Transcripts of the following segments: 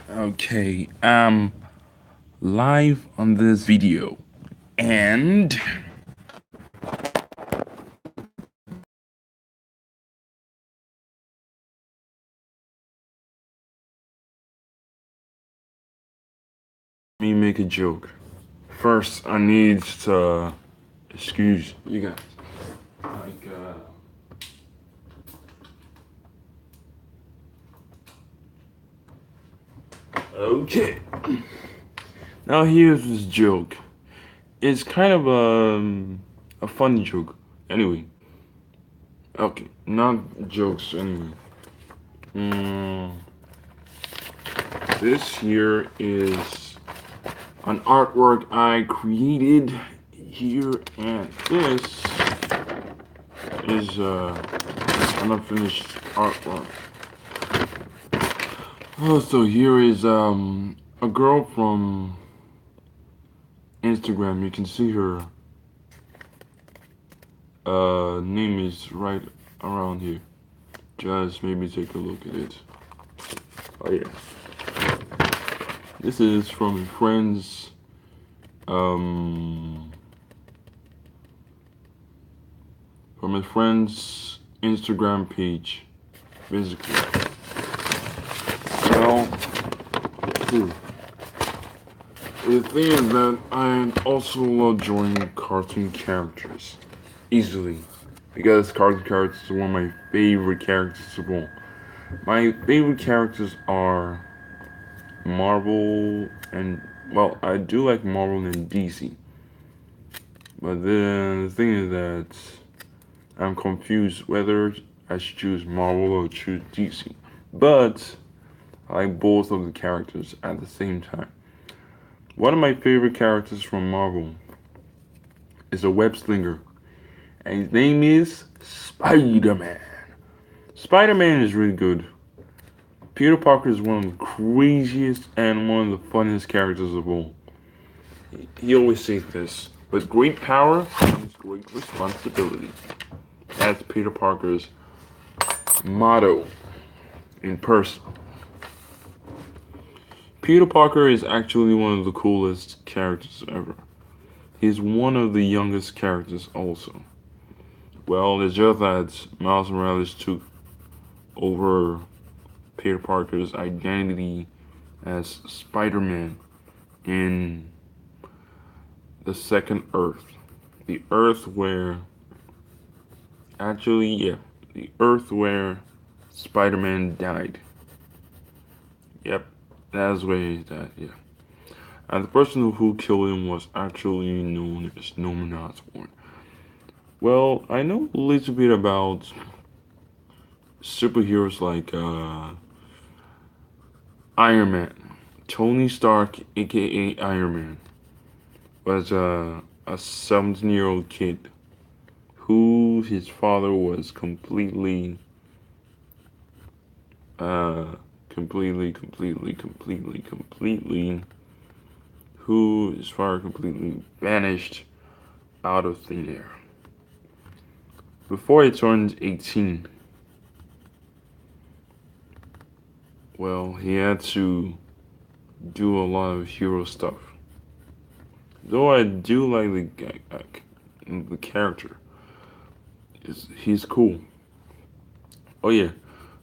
Okay, live on this video, and let me make a joke. First, I need to excuse you guys. Like, okay. Now here's this joke. It's kind of a funny joke. Anyway, okay, not jokes. Anyway, mm, this here is an artwork I created here, and this is an unfinished artwork. Oh, so here is a girl from Instagram. You can see her name is right around here. Just maybe take a look at it. Oh yeah. This is from a friend's um from a friend's Instagram page, basically. Well, hmm. The thing is that I also love drawing cartoon characters easily because cartoon characters are one of my favorite characters of all. My favorite characters are Marvel and well, I do like Marvel and DC, but then the thing is that I'm confused whether I should choose Marvel or choose DC. But I like both of the characters at the same time. One of my favorite characters from Marvel is a web slinger, and his name is Spider Man. Spider Man is really good. Peter Parker is one of the craziest and one of the funniest characters of all. He always says this, with great power comes great responsibility. That's Peter Parker's motto in person. Peter Parker is actually one of the coolest characters ever. He's one of the youngest characters also. Well, it's just that Miles Morales took over Peter Parker's identity as Spider-Man in the second Earth. The Earth where actually, yeah, the Earth where Spider-Man died. Yep, that's where that, yeah. And the person who killed him was actually known as Norman Osborn. Well, I know a little bit about superheroes like Iron Man. Tony Stark, aka Iron Man, was a 17-year-old kid who his father was uh, completely, who his father completely vanished out of thin air. Before he turned 18, well, he had to do a lot of hero stuff. Though I do like the character, he's cool. Oh yeah,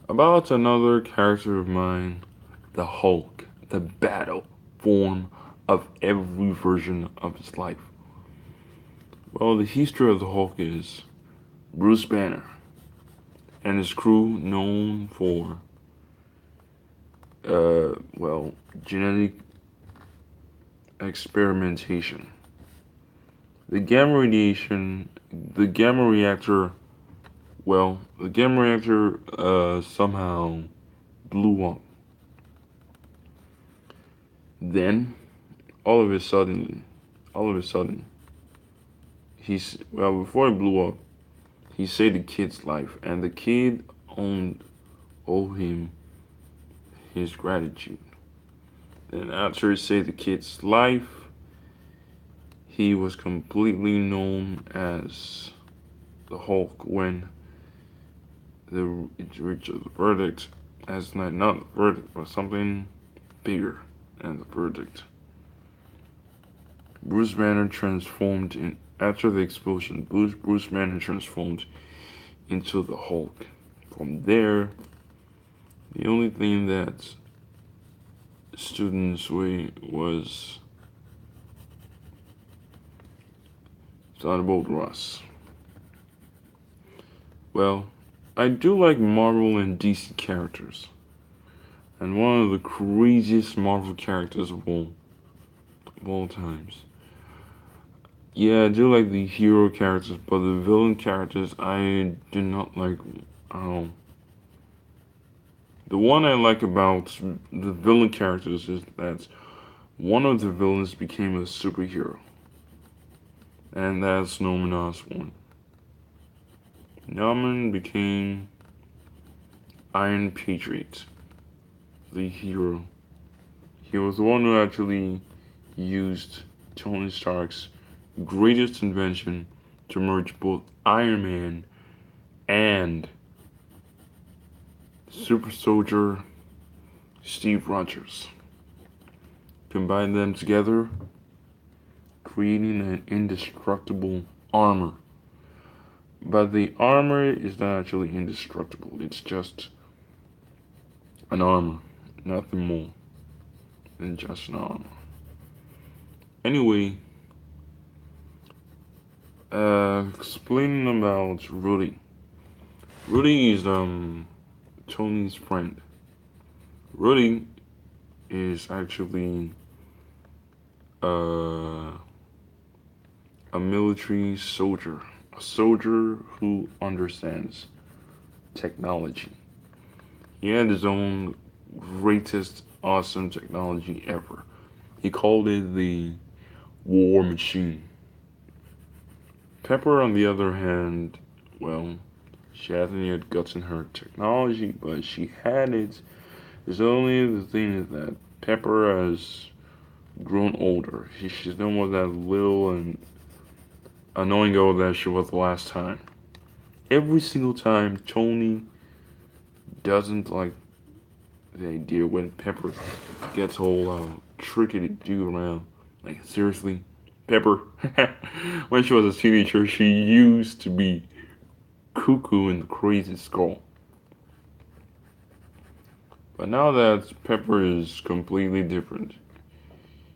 about another character of mine, the Hulk, the battle form of every version of his life. Well, the history of the Hulk is Bruce Banner and his crew known for well, genetic experimentation. The gamma radiation, the gamma reactor, well, the gamma reactor somehow blew up. Then, all of a sudden, before it blew up, he saved the kid's life, and the kid owed him his gratitude. Then, after he saved the kid's life, he was completely known as the Hulk when it reached the verdict, as not the verdict, but something bigger. And the verdict. Bruce Banner transformed in after the explosion. Bruce Banner transformed into the Hulk. From there, the only thing that stood in his way was Thunderbolt Ross. Well, I do like Marvel and DC characters. And one of the craziest Marvel characters of all times. Yeah, I do like the hero characters, but the villain characters I do not like. Um, the one I like about the villain characters is that one of the villains became a superhero, and that's Norman Osborn. Norman became Iron Patriot, the hero. He was the one who actually used Tony Stark's greatest invention to merge both Iron Man and Super Soldier Steve Rogers. Combine them together, creating an indestructible armor. But the armor is not actually indestructible, it's just an armor, nothing more than just an armor. Anyway, explaining about Rudy. Rudy is Tony's friend. Rudy is actually uh, a military soldier, a soldier who understands technology. He had his own greatest awesome technology ever. He called it the war machine. Pepper, on the other hand, well, she hasn't yet gotten her technology, but she had it. It's only the thing is that Pepper has grown older. She's no more that little and annoying girl that she was the last time. Every single time, Tony doesn't like the idea when Pepper gets all tricky to do around. Like, seriously? Pepper, when she was a teenager, she used to be cuckoo and crazy skull. But now that Pepper is completely different,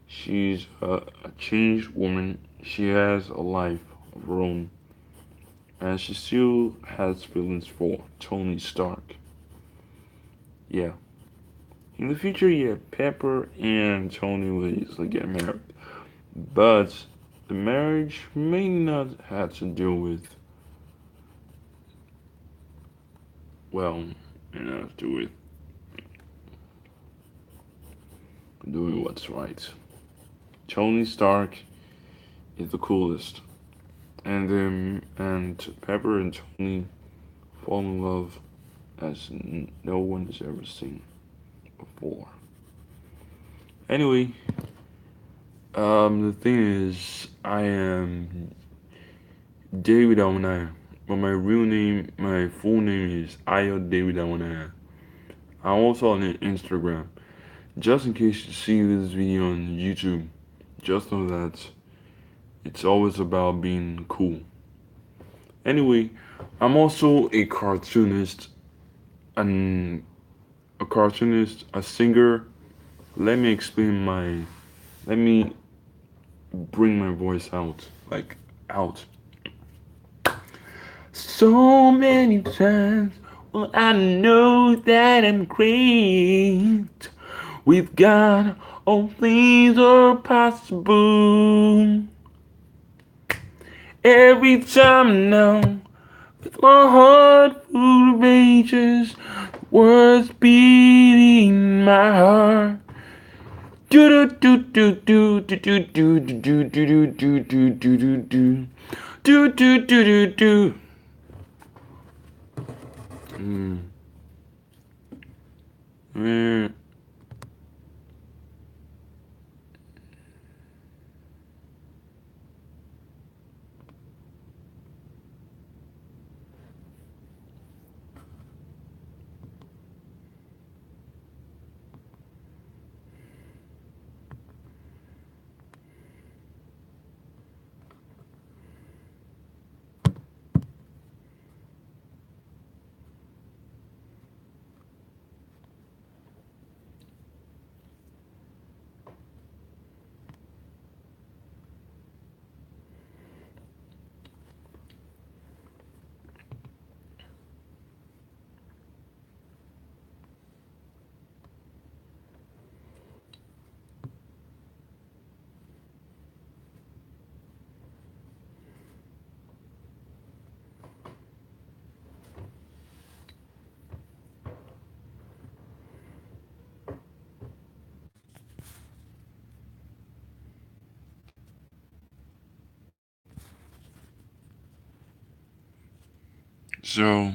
she's a changed woman. She has a life of her own, and she still has feelings for Tony Stark. Yeah. In the future, yeah, Pepper and Tony will easily get married. But the marriage may not have to do with, well, to do with doing what's right. Tony Stark is the coolest, and Pepper and Tony fall in love as no one has ever seen before. Anyway, the thing is, I am David Awanaya, but my real name, my full name is Ayo David Awanaya. I'm also on Instagram. Just in case you see this video on YouTube, just know that it's always about being cool. Anyway, I'm also a cartoonist, and a singer. Let me explain my. Let me bring my voice out, like out. So many times, well, I know that I'm great. We've got all things are possible. Every time now, with my heart full of ages, words beating in my heart. Do do do do do do do do do do do do do do do do do do do. Mm. So